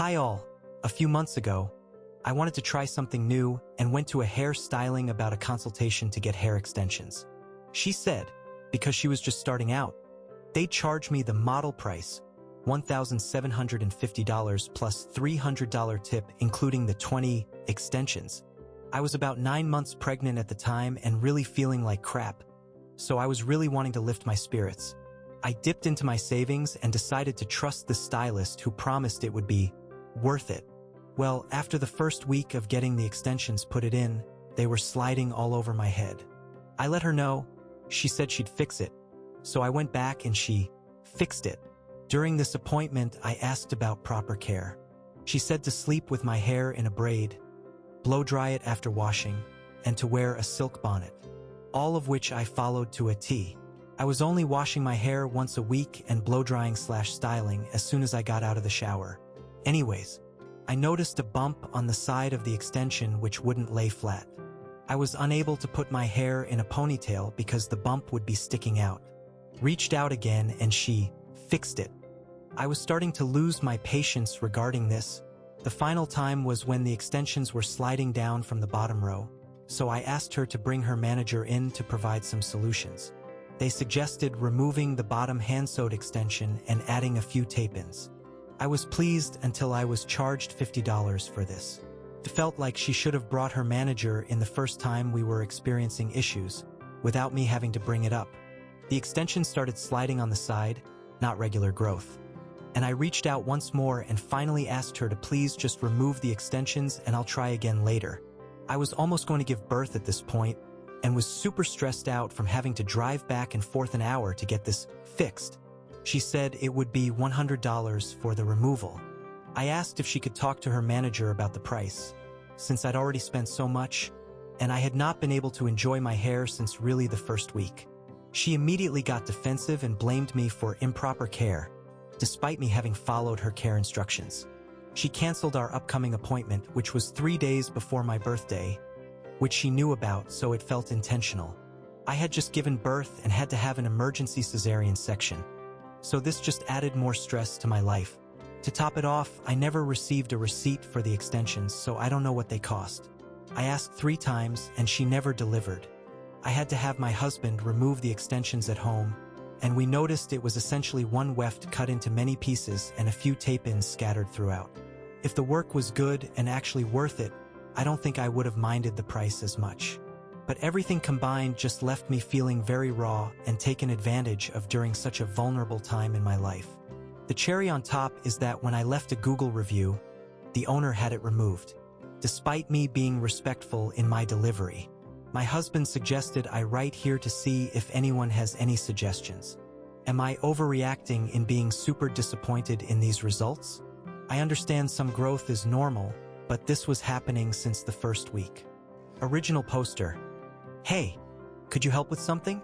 Hi all. A few months ago, I wanted to try something new and went to a hair styling about a consultation to get hair extensions. She said, because she was just starting out, they'd charge me the model price, $1,750 plus $300 tip, including the 20 extensions. I was about 9 months pregnant at the time and really feeling like crap, so I was really wanting to lift my spirits. I dipped into my savings and decided to trust the stylist who promised it would be worth it. Well, after the first week of getting the extensions put it in, they were sliding all over my head. I let her know. She said she'd fix it. So I went back and she fixed it. During this appointment, I asked about proper care. She said to sleep with my hair in a braid, blow dry it after washing, and to wear a silk bonnet. All of which I followed to a T. I was only washing my hair once a week and blow drying/styling as soon as I got out of the shower. Anyways, I noticed a bump on the side of the extension which wouldn't lay flat. I was unable to put my hair in a ponytail because the bump would be sticking out. Reached out again and she fixed it. I was starting to lose my patience regarding this. The final time was when the extensions were sliding down from the bottom row, so I asked her to bring her manager in to provide some solutions. They suggested removing the bottom hand-sewed extension and adding a few tape-ins. I was pleased until I was charged $50 for this. It felt like she should have brought her manager in the first time we were experiencing issues, without me having to bring it up. The extension started sliding on the side, not regular growth. And I reached out once more and finally asked her to please just remove the extensions and I'll try again later. I was almost going to give birth at this point and was super stressed out from having to drive back and forth an hour to get this fixed. She said it would be $100 for the removal. I asked if she could talk to her manager about the price, since I'd already spent so much, and I had not been able to enjoy my hair since really the first week. She immediately got defensive and blamed me for improper care, despite me having followed her care instructions. She canceled our upcoming appointment, which was 3 days before my birthday, which she knew about, so it felt intentional. I had just given birth and had to have an emergency cesarean section, so this just added more stress to my life. To top it off, I never received a receipt for the extensions, so I don't know what they cost. I asked 3 times and she never delivered. I had to have my husband remove the extensions at home, and we noticed it was essentially one weft cut into many pieces and a few tape-ins scattered throughout. If the work was good and actually worth it, I don't think I would have minded the price as much. But everything combined just left me feeling very raw and taken advantage of during such a vulnerable time in my life. The cherry on top is that when I left a Google review, the owner had it removed, despite me being respectful in my delivery. My husband suggested I write here to see if anyone has any suggestions. Am I overreacting in being super disappointed in these results? I understand some growth is normal, but this was happening since the first week. Original poster. Hey, could you help with something?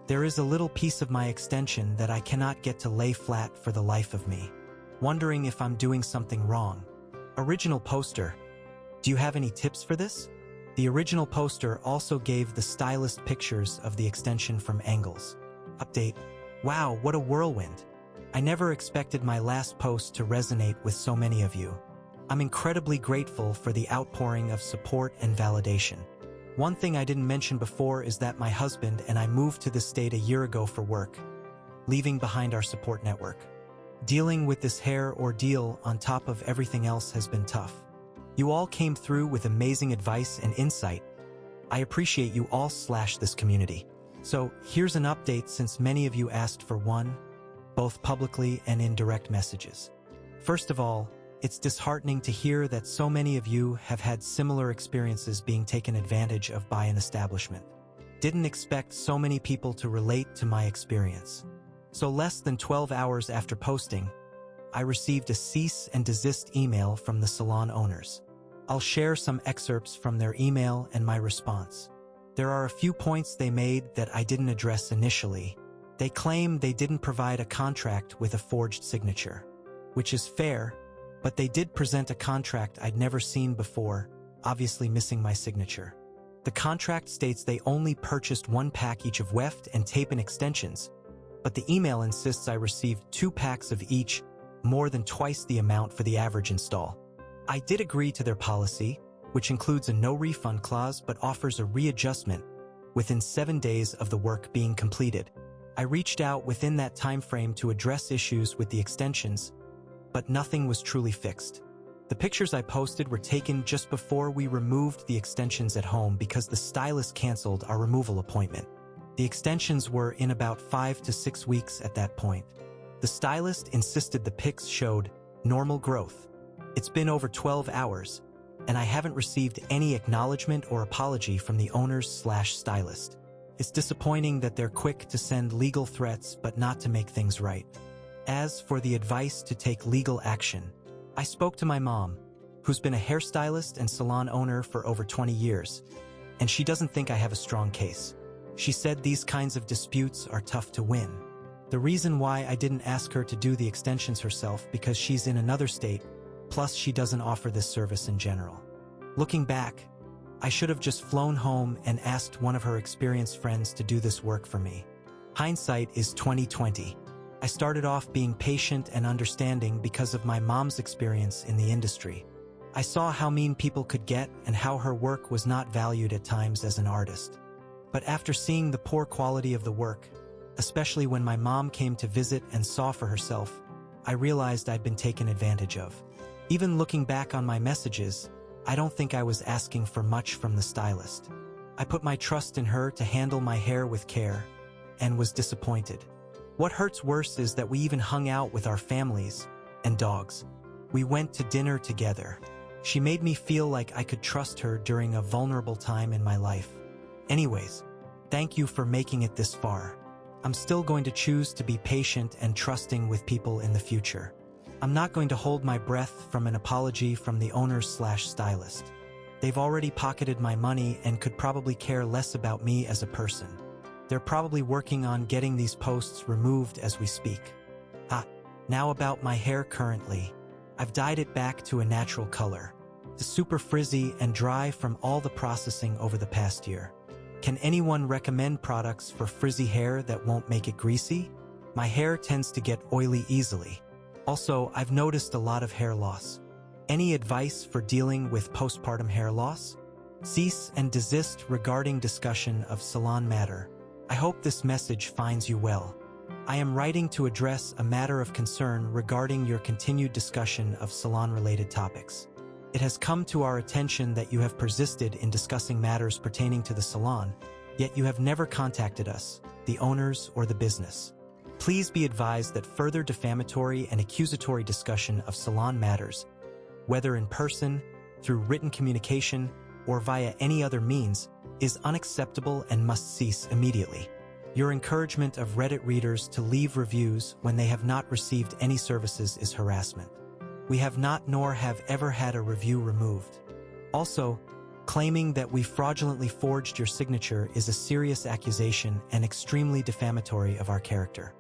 There is a little piece of my extension that I cannot get to lay flat for the life of me. Wondering if I'm doing something wrong. Original poster. Do you have any tips for this? The original poster also gave the stylist pictures of the extension from angles. Update. Wow, what a whirlwind. I never expected my last post to resonate with so many of you. I'm incredibly grateful for the outpouring of support and validation. One thing I didn't mention before is that my husband and I moved to this state a year ago for work, leaving behind our support network. Dealing with this hair ordeal on top of everything else has been tough. You all came through with amazing advice and insight. I appreciate you all / this community. So here's an update since many of you asked for one, both publicly and in direct messages. First of all, it's disheartening to hear that so many of you have had similar experiences being taken advantage of by an establishment. Didn't expect so many people to relate to my experience. So less than 12 hours after posting, I received a cease and desist email from the salon owners. I'll share some excerpts from their email and my response. There are a few points they made that I didn't address initially. They claim they didn't provide a contract with a forged signature, which is fair, but they did present a contract I'd never seen before, obviously missing my signature. The contract states they only purchased 1 pack each of weft and tape-in extensions, but the email insists I received 2 packs of each, more than twice the amount for the average install. I did agree to their policy, which includes a no-refund clause but offers a readjustment within 7 days of the work being completed. I reached out within that time frame to address issues with the extensions, but nothing was truly fixed. The pictures I posted were taken just before we removed the extensions at home because the stylist canceled our removal appointment. The extensions were in about 5 to 6 weeks at that point. The stylist insisted the pics showed normal growth. It's been over 12 hours, and I haven't received any acknowledgement or apology from the owners/stylist. It's disappointing that they're quick to send legal threats but not to make things right. As for the advice to take legal action, I spoke to my mom, who's been a hairstylist and salon owner for over 20 years, and she doesn't think I have a strong case. She said these kinds of disputes are tough to win. The reason why I didn't ask her to do the extensions herself because she's in another state, plus she doesn't offer this service in general. Looking back, I should have just flown home and asked one of her experienced friends to do this work for me. Hindsight is 2020. I started off being patient and understanding because of my mom's experience in the industry. I saw how mean people could get and how her work was not valued at times as an artist. But after seeing the poor quality of the work, especially when my mom came to visit and saw for herself, I realized I'd been taken advantage of. Even looking back on my messages, I don't think I was asking for much from the stylist. I put my trust in her to handle my hair with care, and was disappointed. What hurts worse is that we even hung out with our families and dogs. We went to dinner together. She made me feel like I could trust her during a vulnerable time in my life. Anyways, thank you for making it this far. I'm still going to choose to be patient and trusting with people in the future. I'm not going to hold my breath from an apology from the owners/stylist. They've already pocketed my money and could probably care less about me as a person. They're probably working on getting these posts removed as we speak. Now about my hair currently. I've dyed it back to a natural color. It's super frizzy and dry from all the processing over the past year. Can anyone recommend products for frizzy hair that won't make it greasy? My hair tends to get oily easily. Also, I've noticed a lot of hair loss. Any advice for dealing with postpartum hair loss? Cease and desist regarding discussion of salon matter. I hope this message finds you well. I am writing to address a matter of concern regarding your continued discussion of salon-related topics. It has come to our attention that you have persisted in discussing matters pertaining to the salon, yet you have never contacted us, the owners or the business. Please be advised that further defamatory and accusatory discussion of salon matters, whether in person, through written communication, or via any other means, is unacceptable and must cease immediately. Your encouragement of Reddit readers to leave reviews when they have not received any services is harassment. We have not nor have ever had a review removed. Also, claiming that we fraudulently forged your signature is a serious accusation and extremely defamatory of our character.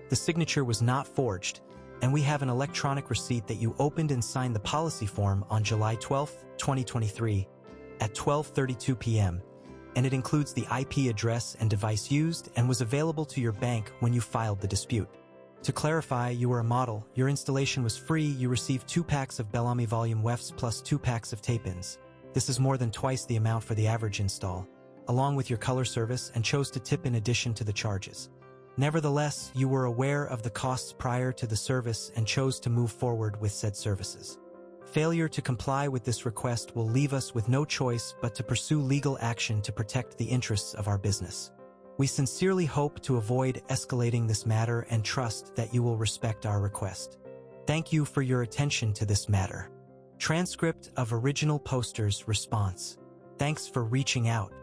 The signature was not forged, and we have an electronic receipt that you opened and signed the policy form on July 12, 2023, at 12:32 p.m., and it includes the IP address and device used and was available to your bank when you filed the dispute. To clarify, you were a model, your installation was free, you received 2 packs of Bellamy Volume wefts plus 2 packs of tape-ins. This is more than twice the amount for the average install, along with your color service, and chose to tip in addition to the charges. Nevertheless, you were aware of the costs prior to the service and chose to move forward with said services. Failure to comply with this request will leave us with no choice but to pursue legal action to protect the interests of our business. We sincerely hope to avoid escalating this matter and trust that you will respect our request. Thank you for your attention to this matter. Transcript of original poster's response. Thanks for reaching out.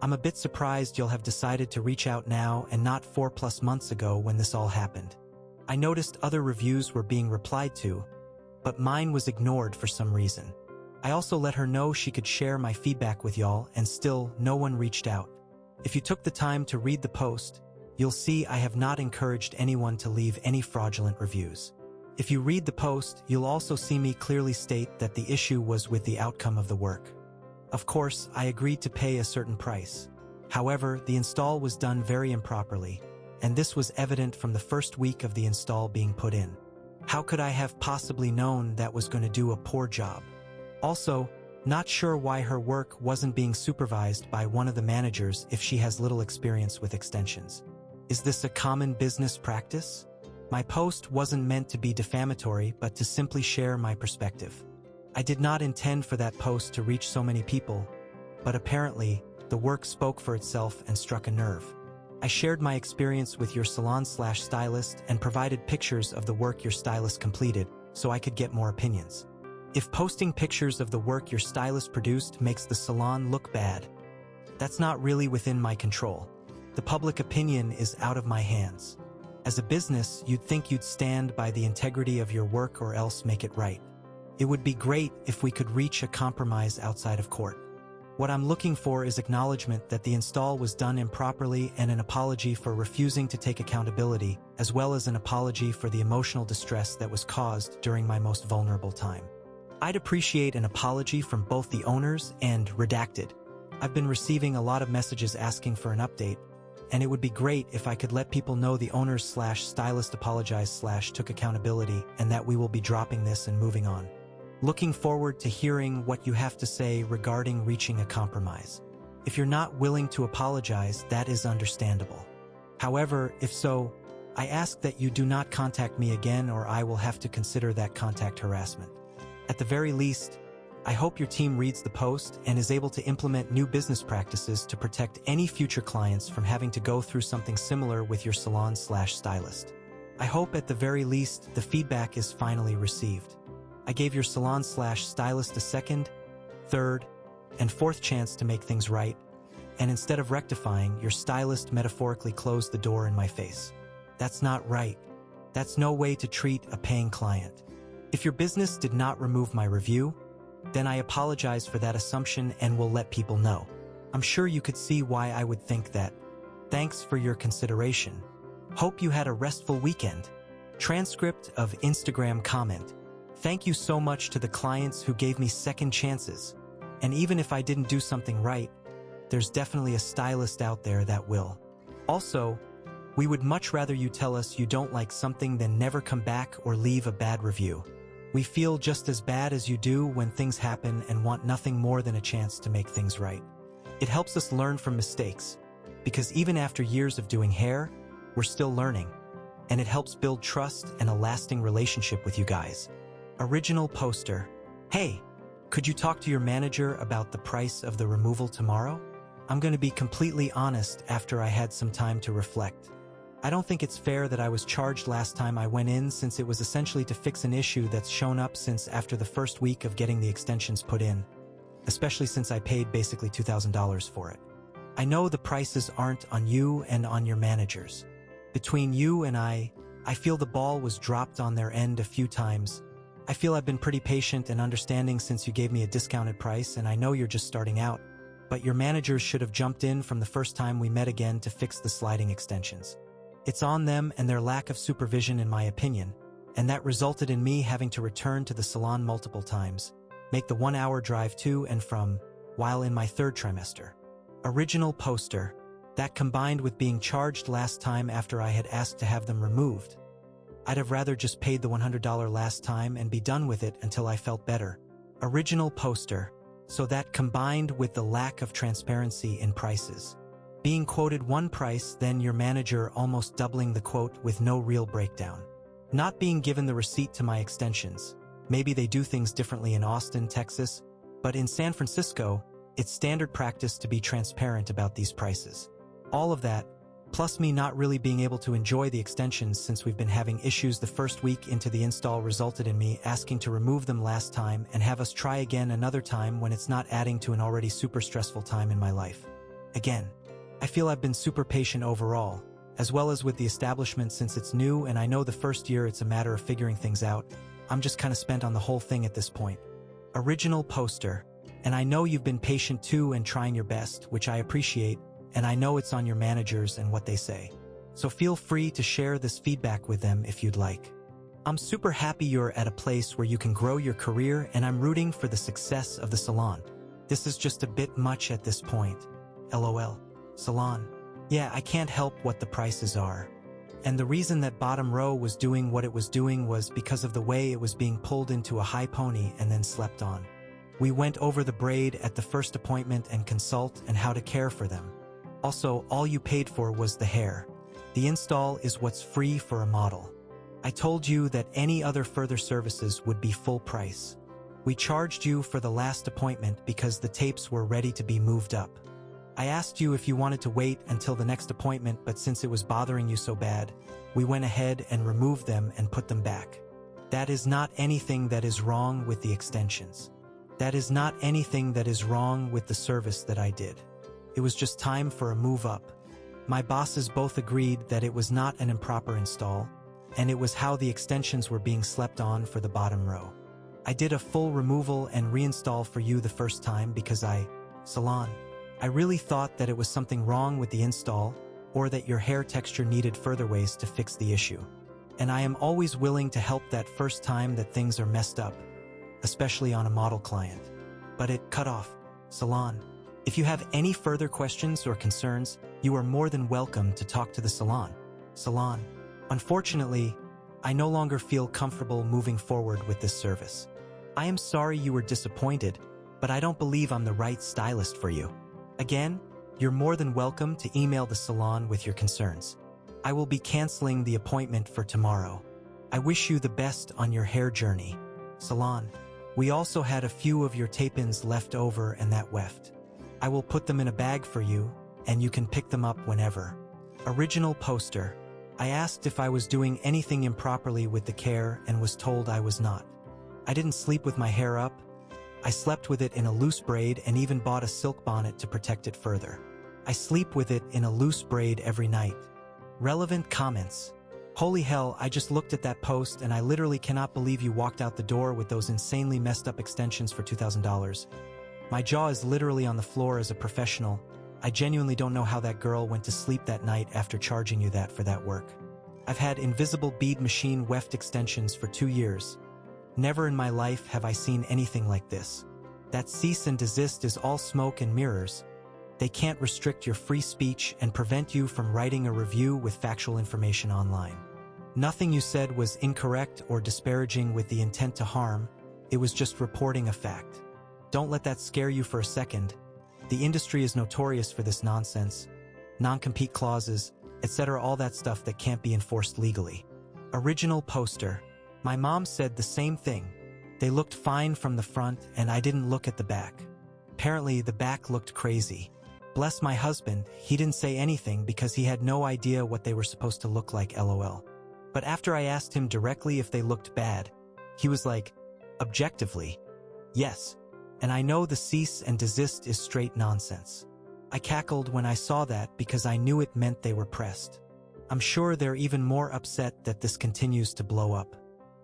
I'm a bit surprised you'll have decided to reach out now and not 4+ months ago when this all happened. I noticed other reviews were being replied to, but mine was ignored for some reason. I also let her know she could share my feedback with y'all, and still no one reached out. If you took the time to read the post, you'll see I have not encouraged anyone to leave any fraudulent reviews. If you read the post, you'll also see me clearly state that the issue was with the outcome of the work. Of course, I agreed to pay a certain price. However, the install was done very improperly, and this was evident from the first week of the install being put in. How could I have possibly known that was going to do a poor job? Also, not sure why her work wasn't being supervised by one of the managers if she has little experience with extensions. Is this a common business practice? My post wasn't meant to be defamatory, but to simply share my perspective. I did not intend for that post to reach so many people, but apparently, the work spoke for itself and struck a nerve. I shared my experience with your salon/stylist and provided pictures of the work your stylist completed so I could get more opinions. If posting pictures of the work your stylist produced makes the salon look bad, that's not really within my control. The public opinion is out of my hands. As a business, you'd think you'd stand by the integrity of your work or else make it right. It would be great if we could reach a compromise outside of court. What I'm looking for is acknowledgement that the install was done improperly and an apology for refusing to take accountability, as well as an apology for the emotional distress that was caused during my most vulnerable time. I'd appreciate an apology from both the owners and Redacted. I've been receiving a lot of messages asking for an update, and it would be great if I could let people know the owners/stylist apologized/took accountability and that we will be dropping this and moving on. Looking forward to hearing what you have to say regarding reaching a compromise. If you're not willing to apologize, that is understandable. However, if so, I ask that you do not contact me again or I will have to consider that contact harassment. At the very least, I hope your team reads the post and is able to implement new business practices to protect any future clients from having to go through something similar with your salon/stylist. I hope at the very least the feedback is finally received. I gave your salon/stylist a second, third, and fourth chance to make things right, and instead of rectifying, your stylist metaphorically closed the door in my face. That's not right. That's no way to treat a paying client. If your business did not remove my review, then I apologize for that assumption and will let people know. I'm sure you could see why I would think that. Thanks for your consideration. Hope you had a restful weekend. Transcript of Instagram comment. Thank you so much to the clients who gave me second chances. And even if I didn't do something right, there's definitely a stylist out there that will. Also, we would much rather you tell us you don't like something than never come back or leave a bad review. We feel just as bad as you do when things happen and want nothing more than a chance to make things right. It helps us learn from mistakes, because even after years of doing hair, we're still learning, and it helps build trust and a lasting relationship with you guys. Original poster. Hey, could you talk to your manager about the price of the removal tomorrow? I'm going to be completely honest after I had some time to reflect. I don't think it's fair that I was charged last time I went in, since it was essentially to fix an issue that's shown up since after the first week of getting the extensions put in, especially since I paid basically $2,000 for it. I know the prices aren't on you and on your managers. Between you and I feel the ball was dropped on their end a few times. I feel I've been pretty patient and understanding since you gave me a discounted price, and I know you're just starting out, but your managers should have jumped in from the first time we met again to fix the sliding extensions. It's on them and their lack of supervision, in my opinion, and that resulted in me having to return to the salon multiple times, make the 1-hour drive to and from, while in my third trimester. Original poster. That combined with being charged last time after I had asked to have them removed. I'd have rather just paid the $100 last time and be done with it until I felt better. Original poster. So that combined with the lack of transparency in prices. Being quoted one price, then your manager almost doubling the quote with no real breakdown. Not being given the receipt to my extensions. Maybe they do things differently in Austin, Texas, but in San Francisco, it's standard practice to be transparent about these prices. All of that, plus me not really being able to enjoy the extensions since we've been having issues the first week into the install, resulted in me asking to remove them last time and have us try again another time when it's not adding to an already super stressful time in my life. Again, I feel I've been super patient overall, as well as with the establishment since it's new, and I know the first year it's a matter of figuring things out. I'm just kind of spent on the whole thing at this point. Original poster. And I know you've been patient too and trying your best, which I appreciate, and I know it's on your managers and what they say. So feel free to share this feedback with them if you'd like. I'm super happy you're at a place where you can grow your career, and I'm rooting for the success of the salon. This is just a bit much at this point. LOL. Salon. Yeah, I can't help what the prices are. And the reason that bottom row was doing what it was doing was because of the way it was being pulled into a high pony and then slept on. We went over the braid at the first appointment and consult and how to care for them. Also, all you paid for was the hair. The install is what's free for a model. I told you that any other further services would be full price. We charged you for the last appointment because the tapes were ready to be moved up. I asked you if you wanted to wait until the next appointment, but since it was bothering you so bad, we went ahead and removed them and put them back. That is not anything that is wrong with the extensions. That is not anything that is wrong with the service that I did. It was just time for a move up. My bosses both agreed that it was not an improper install, and it was how the extensions were being slept on for the bottom row. I did a full removal and reinstall for you the first time because Salon, I really thought that it was something wrong with the install or that your hair texture needed further ways to fix the issue. And I am always willing to help that first time that things are messed up, especially on a model client. But it cut off. Salon. If you have any further questions or concerns, you are more than welcome to talk to the salon. Salon. Unfortunately, I no longer feel comfortable moving forward with this service. I am sorry you were disappointed, but I don't believe I'm the right stylist for you. Again, you're more than welcome to email the salon with your concerns. I will be canceling the appointment for tomorrow. I wish you the best on your hair journey. Salon. We also had a few of your tape-ins left over and that weft. I will put them in a bag for you, and you can pick them up whenever. Original poster. I asked if I was doing anything improperly with the care and was told I was not. I didn't sleep with my hair up. I slept with it in a loose braid and even bought a silk bonnet to protect it further. I sleep with it in a loose braid every night. Relevant comments. Holy hell, I just looked at that post and I literally cannot believe you walked out the door with those insanely messed up extensions for $2,000. My jaw is literally on the floor as a professional. I genuinely don't know how that girl went to sleep that night after charging you that for that work. I've had invisible bead machine weft extensions for 2 years. Never in my life have I seen anything like this. That cease and desist is all smoke and mirrors. They can't restrict your free speech and prevent you from writing a review with factual information online. Nothing you said was incorrect or disparaging with the intent to harm. It was just reporting a fact. Don't let that scare you for a second. The industry is notorious for this nonsense. Non-compete clauses, etc., all that stuff that can't be enforced legally. Original poster. My mom said the same thing. They looked fine from the front and I didn't look at the back. Apparently the back looked crazy. Bless my husband, he didn't say anything because he had no idea what they were supposed to look like, LOL. But after I asked him directly if they looked bad, he was like, objectively, yes. And I know the cease and desist is straight nonsense. I cackled when I saw that because I knew it meant they were pressed. I'm sure they're even more upset that this continues to blow up.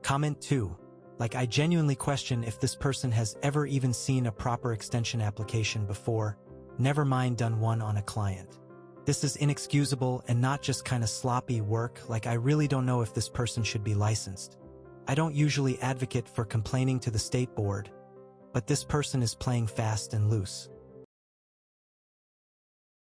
Comment 2. Like, I genuinely question if this person has ever even seen a proper extension application before, never mind done one on a client. This is inexcusable and not just kind of sloppy work. Like, I really don't know if this person should be licensed. I don't usually advocate for complaining to the state board, but this person is playing fast and loose.